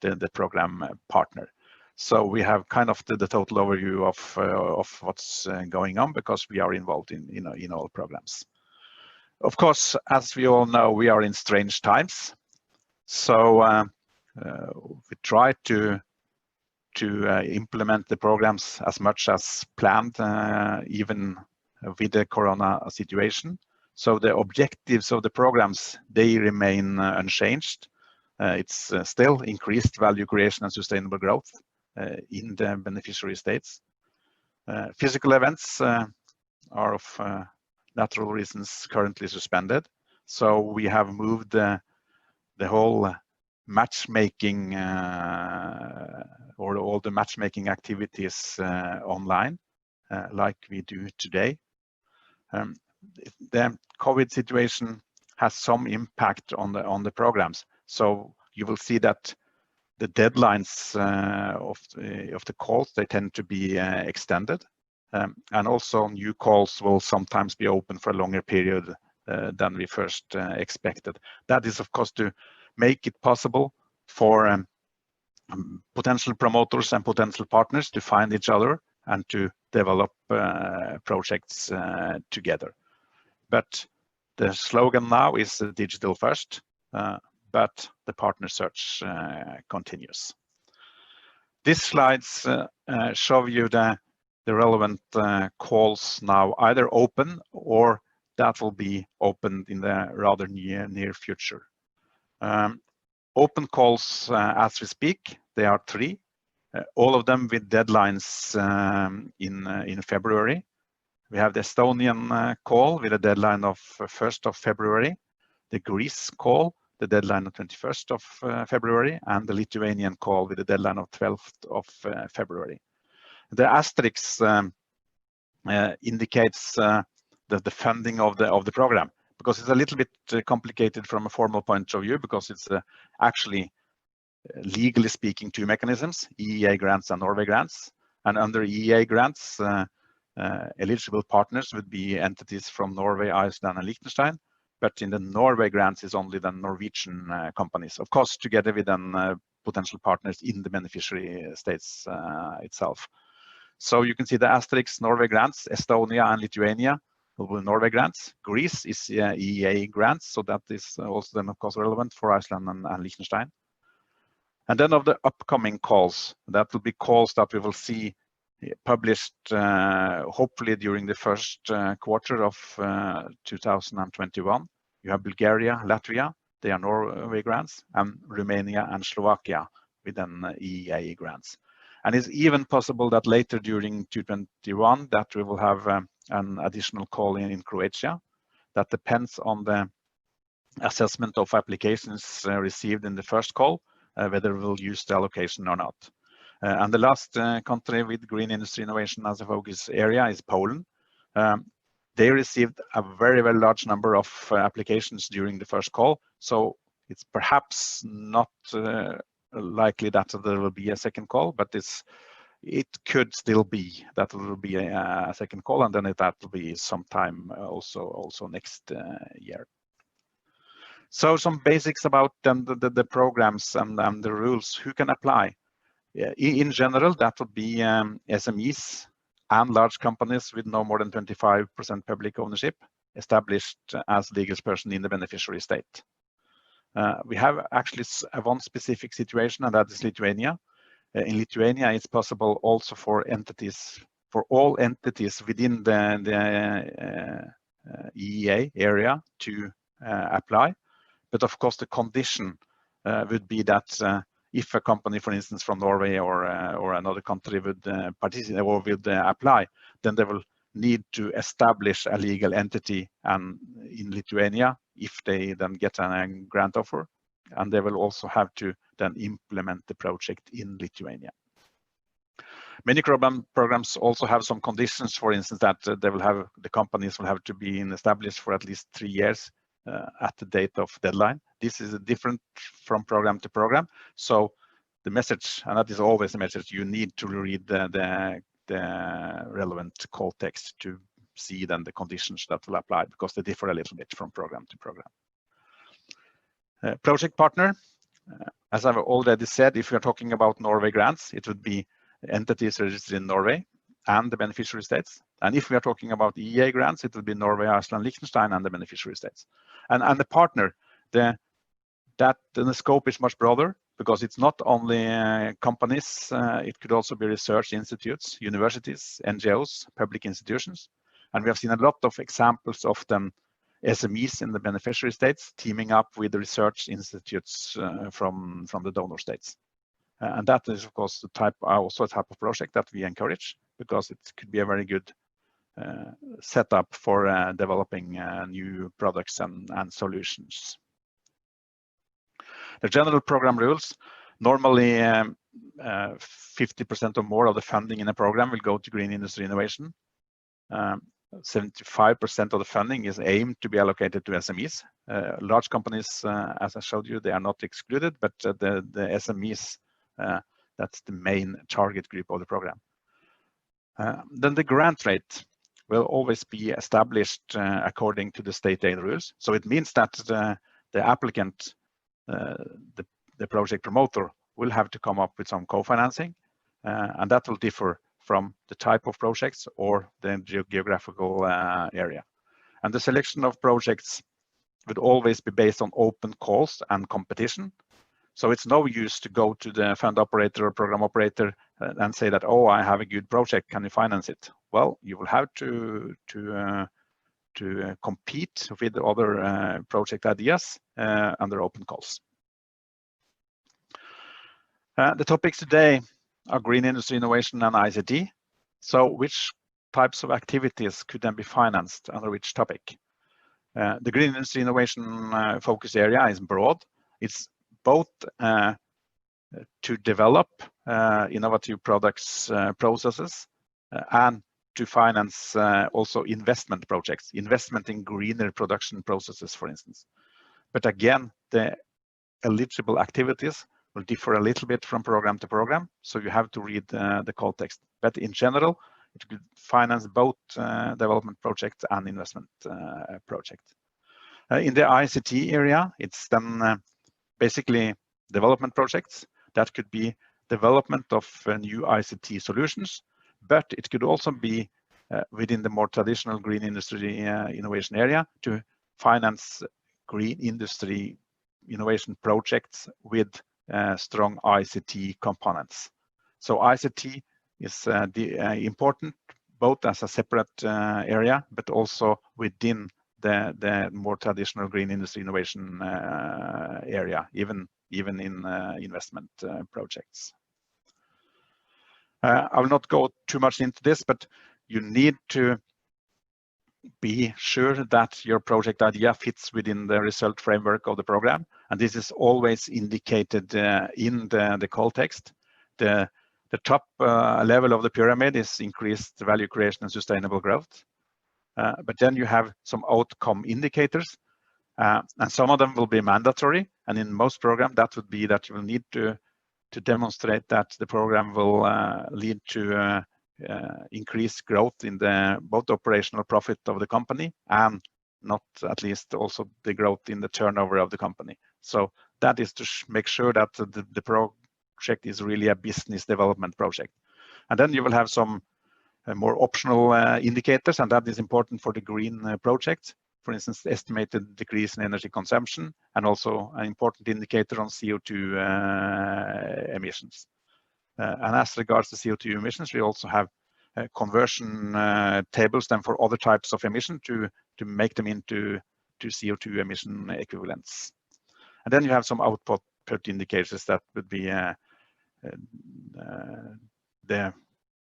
the program partner. So we have kind of the total overview of what's going on, because we are involved in all programs. Of course, as we all know, we are in strange times. So we try to implement the programs as much as planned, even with the corona situation. So the objectives of the programs, they remain unchanged. It's still increased value creation and sustainable growth in the beneficiary states. Physical events are of natural reasons currently suspended. So we have moved the whole matchmaking or all the matchmaking activities online, like we do today. The COVID situation has some impact on the programs. So you will see that the deadlines of the calls, they tend to be extended. And also new calls will sometimes be open for a longer period than we first expected. That is, of course, to make it possible for potential promoters and potential partners to find each other and to develop projects together. But the slogan now is digital first, but the partner search continues. These slides show you the relevant calls now either open or that will be opened in the rather near future. Open calls as we speak, they are 3, all of them with deadlines in February. We have the Estonian call with a deadline of 1st of February, the Greece call, the deadline of 21st of February, and the Lithuanian call with a deadline of 12th of February. The asterisk indicates the funding of the program, because it's a little bit complicated from a formal point of view, because it's actually legally speaking 2 mechanisms, EEA grants and Norway grants. And under EEA grants, eligible partners would be entities from Norway, Iceland, and Liechtenstein. But in the Norway grants is only the Norwegian companies, of course, together with potential partners in the beneficiary states itself. So you can see the asterisks, Norway grants, Estonia and Lithuania will be Norway grants. Greece is EEA grants, so that is also then of course relevant for Iceland and Liechtenstein. And then of the upcoming calls, that will be calls that we will see published hopefully during the first quarter of 2021. You have Bulgaria, Latvia, they are Norway grants, and Romania and Slovakia with an EEA grants. And it's even possible that later during 2021 that we will have an additional call in Croatia. That depends on the assessment of applications received in the first call, whether we will use the allocation or not. And the last country with green industry innovation as a focus area is Poland. They received a very, very large number of applications during the first call. So it's perhaps not likely that there will be a second call, but it could still be that there will be a second call, and then that will be sometime also next year. So some basics about the programs and the rules, who can apply. In general, that would be SMEs and large companies with no more than 25% public ownership established as legal person in the beneficiary state. We have actually one specific situation, and that is Lithuania. In Lithuania, it's possible also for all entities within the EEA area to apply. But of course, the condition would be that if a company, for instance, from Norway or another country would participate or would apply, then they will need to establish a legal entity in Lithuania if they then get a grant offer, and they will also have to then implement the project in Lithuania. Many programs also have some conditions, for instance, that the companies will have to be established for at least 3 years at the date of deadline. This is different from program to program. So the message, and that is always the message, you need to read the relevant call text to see then the conditions that will apply, because they differ a little bit from program to program. Project partner, as I've already said, if you're talking about Norway grants, it would be entities registered in Norway and the beneficiary states. And if we are talking about EEA grants, it would be Norway, Iceland, Liechtenstein, and the beneficiary states. And the partner, the scope is much broader, because it's not only companies, it could also be research institutes, universities, NGOs, public institutions. And we have seen a lot of examples of them, SMEs in the beneficiary states teaming up with the research institutes from the donor states. And that is, of course, also a type of project that we encourage, because it could be a very good setup for developing new products and solutions. The general program rules, normally 50% or more of the funding in a program will go to green industry innovation. 75% of the funding is aimed to be allocated to SMEs. Large companies, as I showed you, they are not excluded, but the SMEs, that's the main target group of the program. Then the grant rate will always be established according to the state aid rules. So it means that the applicant, the project promoter, will have to come up with some co-financing, and that will differ from the type of projects or the geographical area. And the selection of projects would always be based on open calls and competition. So it's no use to go to the fund operator or program operator and say that, oh, I have a good project, can you finance it? Well, you will have to compete with other project ideas under open calls. The topics today are green industry innovation and ICT. So which types of activities could then be financed under which topic? The green industry innovation focus area is broad. It's both to develop innovative products, processes, and to finance also investment projects, investment in greener production processes, for instance. But again, the eligible activities will differ a little bit from program to program, so you have to read the context. But in general, it could finance both development projects and investment projects. In the ICT area, it's then basically development projects. That could be development of new ICT solutions, but it could also be within the more traditional green industry innovation area to finance green industry innovation projects with strong ICT components. So ICT is important both as a separate area, but also within the more traditional green industry innovation area, even in investment projects. I will not go too much into this, but you need to be sure that your project idea fits within the result framework of the program. And this is always indicated in the call text. The top level of the pyramid is increased value creation and sustainable growth. But then you have some outcome indicators, and some of them will be mandatory. And in most programs, that would be that you will need to demonstrate that the program will lead to increased growth in the both operational profit of the company and not at least also the growth in the turnover of the company. So that is to make sure that the project is really a business development project. And then you will have some more optional indicators, and that is important for the green projects. For instance, the estimated decrease in energy consumption, and also an important indicator on CO2 emissions. And as regards to CO2 emissions, we also have conversion tables then for other types of emission to make them into CO2 emission equivalents. And then you have some output indicators that would be the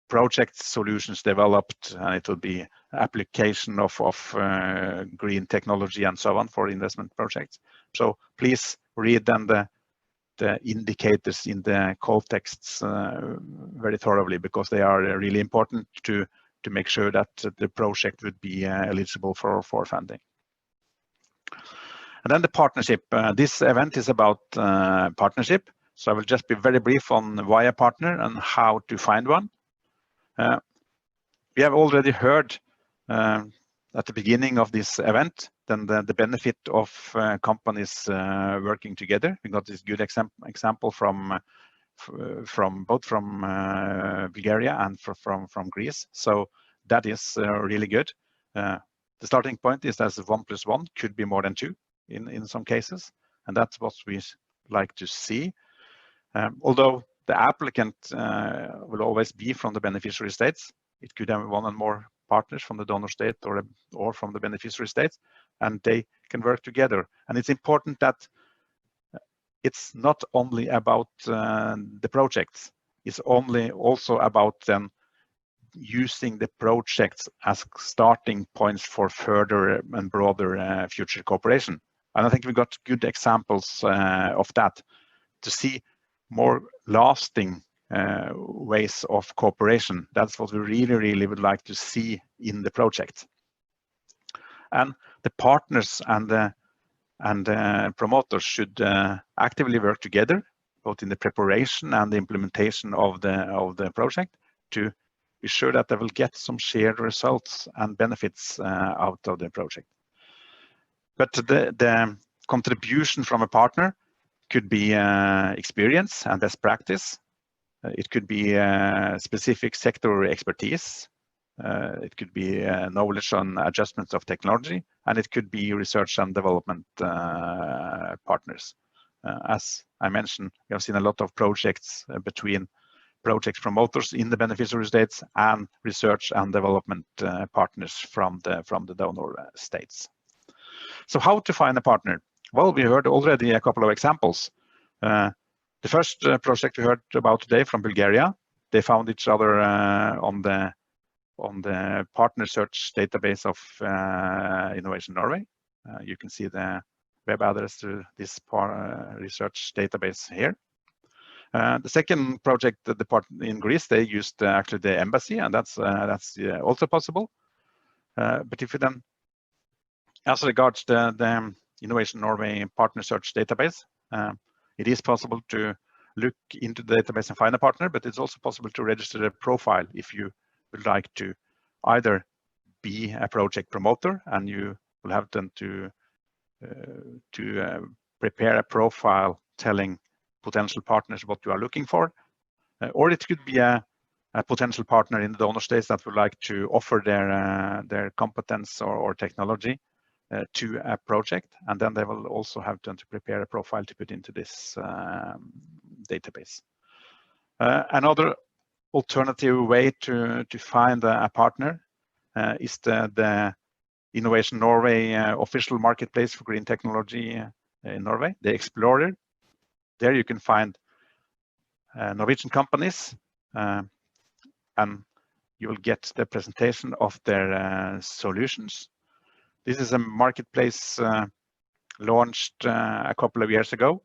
project solutions developed, and it will be application of green technology and so on for investment projects. So please read then the indicators in the call texts very thoroughly, because they are really important to make sure that the project would be eligible for funding. And then the partnership. This event is about partnership. So I will just be very brief on why a partner and how to find one. We have already heard at the beginning of this event then the benefit of companies working together. We got this good example from both Bulgaria and from Greece. So that is really good. The starting point is that 1 + 1 could be more than 2 in some cases, and that's what we like to see. Although the applicant will always be from the beneficiary states. It could have one or more partners from the donor state or from the beneficiary states, and they can work together. And it's important that it's not only about the projects. It's also about them using the projects as starting points for further and broader future cooperation. And I think we got good examples of that to see more lasting ways of cooperation. That's what we really would like to see in the project. And the partners and the promoters should actively work together, both in the preparation and the implementation of the project, to be sure that they will get some shared results and benefits out of the project. But the contribution from a partner could be experience and best practice. It could be specific sector expertise. It could be knowledge on adjustments of technology, and it could be research and development partners. As I mentioned, we have seen a lot of projects between project promoters in the beneficiary states and research and development partners from the donor states. So how to find a partner? Well, we heard already a couple of examples. The first project we heard about today from Bulgaria, they found each other on the partner search database of Innovation Norway. You can see the web address to this research database here. The second project, the part in Greece, they used actually the embassy, and that's also possible. But if you then, as regards the Innovation Norway partner search database, it is possible to look into the database and find a partner, but it's also possible to register a profile if you would like to either be a project promoter, and you will have then to prepare a profile telling potential partners what you are looking for, or it could be a potential partner in the donor states that would like to offer their competence or technology to a project, and then they will also have to prepare a profile to put into this database. Another alternative way to find a partner is the Innovation Norway official marketplace for green technology in Norway, the Explorer. There you can find Norwegian companies, and you will get the presentation of their solutions. This is a marketplace launched a couple of years ago,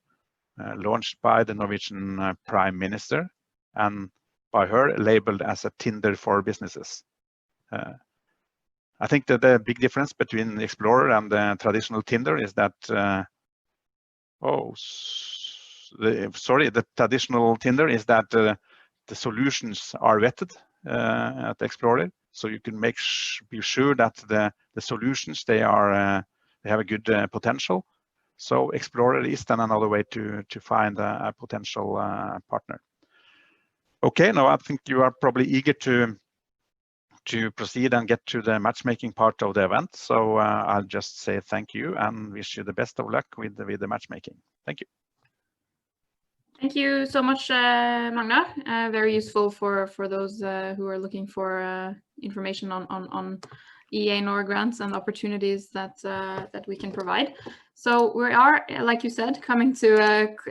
launched by the Norwegian Prime Minister, and by her labeled as a Tinder for businesses. I think that the big difference between the Explorer and the traditional Tinder is that, the traditional Tinder is that the solutions are vetted at the Explorer, so you can be sure that the solutions they have a good potential. So Explorer is then another way to find a potential partner. Okay, now I think you are probably eager to proceed and get to the matchmaking part of the event. So I'll just say thank you and wish you the best of luck with the matchmaking. Thank you. Thank you so much, Magna. Very useful for those who are looking for information on EEA and Norway grants and opportunities that we can provide. So we are, like you said, coming to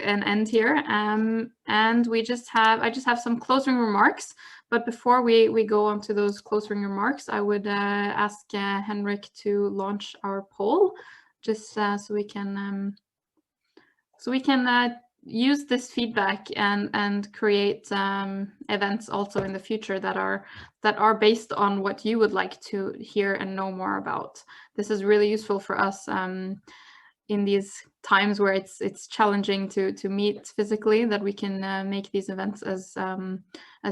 an end here, and I just have some closing remarks. But before we go on to those closing remarks, I would ask Henrik to launch our poll, just so we can use this feedback and create events also in the future that are based on what you would like to hear and know more about. This is really useful for us in these times where it's challenging to meet physically, that we can make these events as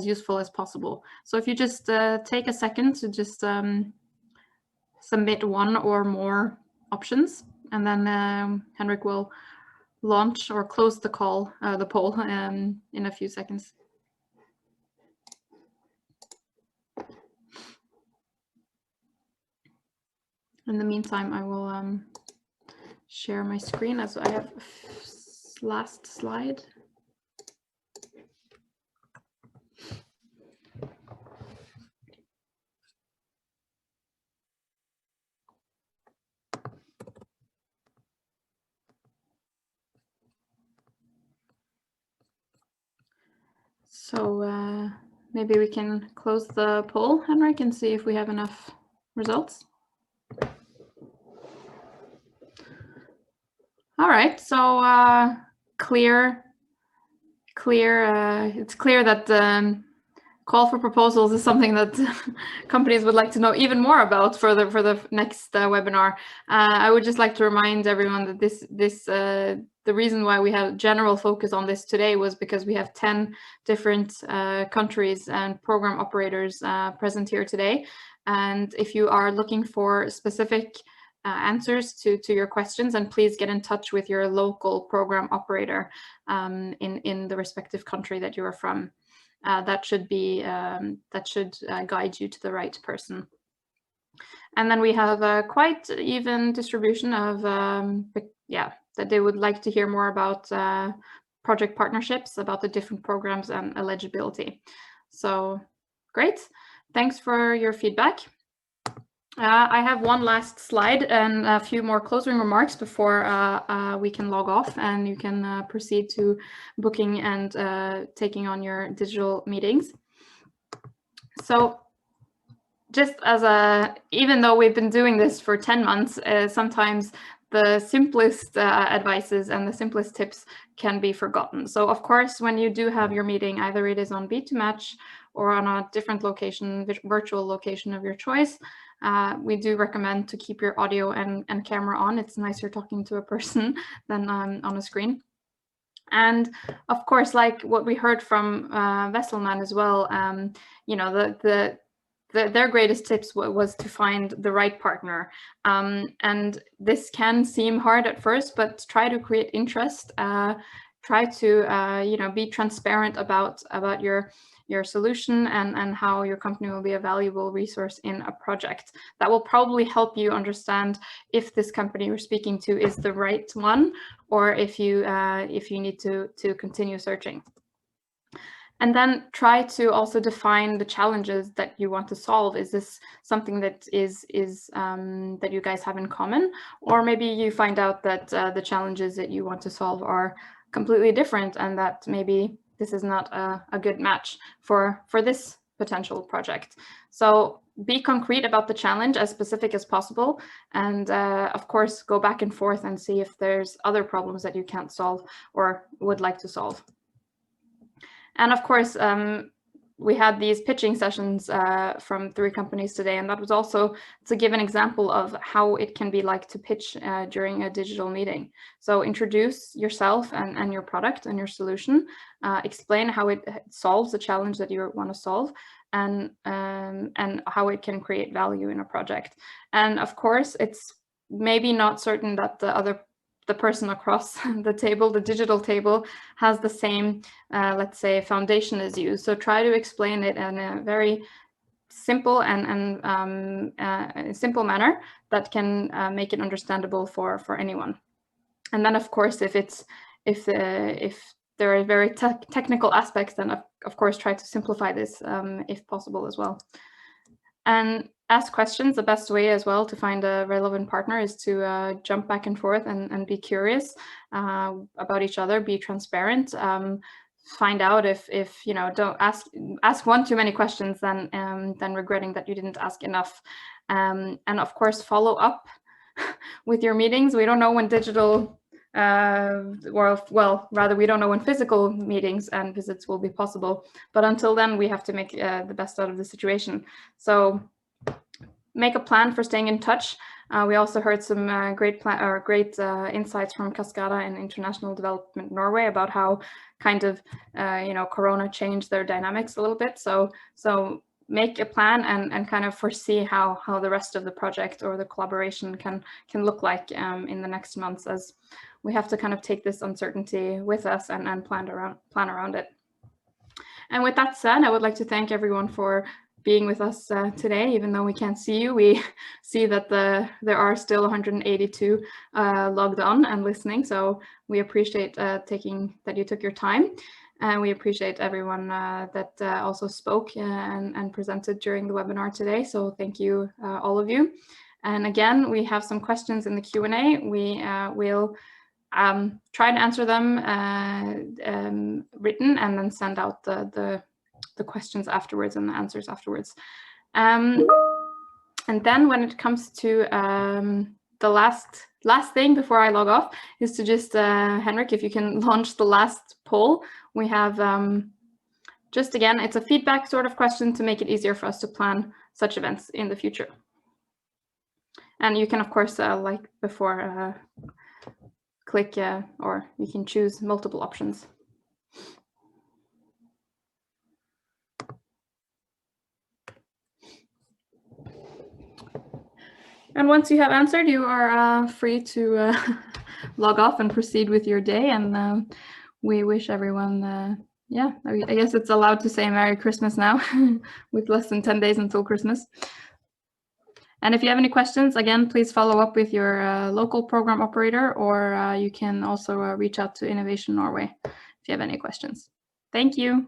useful as possible. So if you just take a second to just submit one or more options, and then Henrik will launch or close the poll in a few seconds. In the meantime, I will share my screen as I have last slide. So maybe we can close the poll, Henrik, and see if we have enough results. All right, so it's clear that call for proposals is something that companies would like to know even more about for the next webinar. I would just like to remind everyone that the reason why we have general focus on this today was because we have 10 different countries and program operators present here today. And if you are looking for specific answers to your questions, and please get in touch with your local program operator in the respective country that you are from. That should guide you to the right person. And then we have a quite even distribution of that they would like to hear more about project partnerships, about the different programs and eligibility. So great, thanks for your feedback. I have one last slide and a few more closing remarks before we can log off and you can proceed to booking and taking on your digital meetings. So just as even though we've been doing this for 10 months, sometimes the simplest advices and the simplest tips can be forgotten. So of course, when you do have your meeting, either it is on B2Match or on a different location, virtual location of your choice, we do recommend to keep your audio and camera on. It's nicer talking to a person than on a screen. And of course, like what we heard from VesselMan as well, you know, their greatest tips was to find the right partner. And this can seem hard at first, but try to create interest. Try to you know, be transparent about your solution and how your company will be a valuable resource in a project. That will probably help you understand if this company you're speaking to is the right one, or if you need to continue searching. And then try to also define the challenges that you want to solve. Is this something that is that you guys have in common? Or maybe you find out that the challenges that you want to solve are completely different and that maybe this is not a good match for this potential project. So be concrete about the challenge, as specific as possible, and of course go back and forth and see if there's other problems that you can't solve or would like to solve. And of course, we had these pitching sessions from 3 companies today, and that was also to give an example of how it can be like to pitch during a digital meeting. So introduce yourself and your product and your solution, explain how it solves the challenge that you want to solve, and how it can create value in a project. And of course, it's maybe not certain that the person across the table, the digital table, has the same, let's say, foundation as you. So try to explain it in a very simple and simple manner that can make it understandable for anyone. And then, of course, if there are very technical aspects, then of course try to simplify this if possible as well. And ask questions. The best way as well to find a relevant partner is to jump back and forth and be curious about each other, be transparent, find out if you know, don't ask one too many questions, then regretting that you didn't ask enough. And of course, follow up with your meetings. We don't know when digital, well, rather we don't know when physical meetings and visits will be possible. But until then, we have to make the best out of the situation. So make a plan for staying in touch. We also heard some great insights from KASKADA and International Development Norway about how kind of you know, Corona changed their dynamics a little bit. So make a plan and kind of foresee how the rest of the project or the collaboration can look like in the next months, as we have to kind of take this uncertainty with us and plan around it. And with that said, I would like to thank everyone for being with us today. Even though we can't see you, we see that there are still 182 logged on and listening. So we appreciate that you took your time, and we appreciate everyone that also spoke and presented during the webinar today. So thank you, all of you. And again, we have some questions in the Q&A. We will try to answer them written and then send out the questions afterwards and the answers afterwards. And then when it comes to the last thing before I log off is to just, Henrik, if you can launch the last poll. We have just, again, it's a feedback sort of question to make it easier for us to plan such events in the future. And you can, of course, like before, click or you can choose multiple options. And once you have answered, you are free to log off and proceed with your day. And we wish everyone, yeah, I guess it's allowed to say Merry Christmas now with less than 10 days until Christmas. And if you have any questions, again, please follow up with your local program operator, or you can also reach out to Innovation Norway if you have any questions. Thank you.